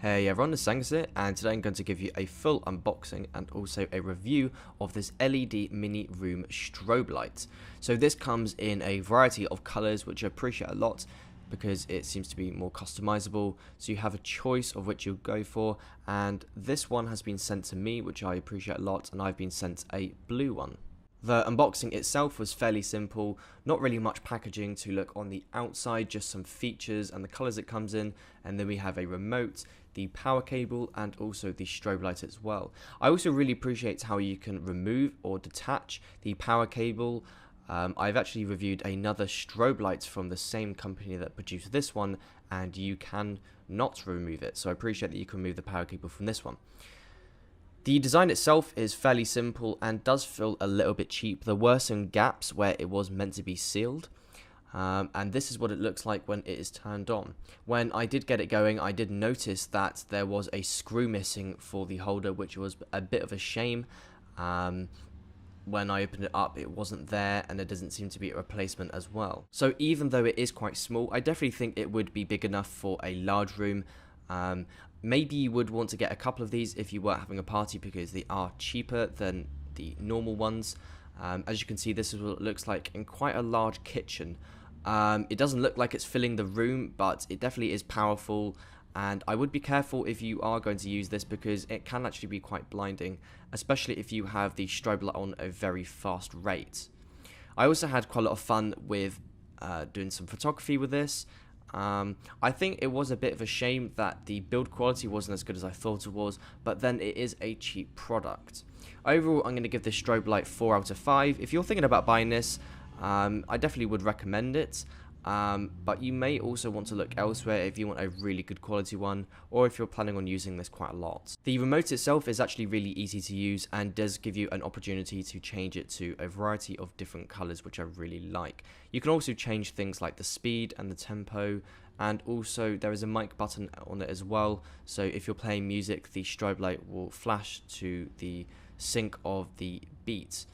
Hey everyone, it's Angus here, and today I'm going to give you a full unboxing and also a review of this LED mini room strobe light. So this comes in a variety of colours, which I appreciate a lot because it seems to be more customizable, so you have a choice of which you'll go for, and this one has been sent to me, which I appreciate a lot, and I've been sent a blue one. The unboxing itself was fairly simple, not really much packaging to look on the outside, just some features and the colours it comes in, and then we have a remote, the power cable, and also the strobe light as well. I also really appreciate how you can remove or detach the power cable. I've actually reviewed another strobe light from the same company that produced this one, and you can not remove it, so I appreciate that you can remove the power cable from this one. The design itself is fairly simple and does feel a little bit cheap. There were some gaps where it was meant to be sealed, and this is what it looks like when it is turned on. When I did get it going, I did notice that there was a screw missing for the holder, which was a bit of a shame. When I opened it up, it wasn't there, and there doesn't seem to be a replacement as well. So even though it is quite small, I definitely think it would be big enough for a large room. Maybe you would want to get a couple of these if you were having a party because they are cheaper than the normal ones. As you can see, this is what it looks like in quite a large kitchen. It doesn't look like it's filling the room, but it definitely is powerful, and I would be careful if you are going to use this because it can actually be quite blinding, especially if you have the strobe light on a very fast rate. I also had quite a lot of fun with doing some photography with this. I think it was a bit of a shame that the build quality wasn't as good as I thought it was, but then it is a cheap product. Overall, I'm going to give this strobe light 4 out of 5. If you're thinking about buying this, I definitely would recommend it, but you may also want to look elsewhere if you want a really good quality one, or if you're planning on using this quite a lot. The remote itself is actually really easy to use and does give you an opportunity to change it to a variety of different colors, which I really like. You can also change things like the speed and the tempo, and also there is a mic button on it as well, so if you're playing music, the strobe light will flash to the sync of the beat.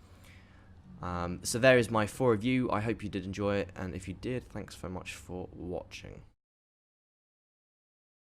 So there is my 4 review. I hope you did enjoy it, and if you did, thanks so much for watching.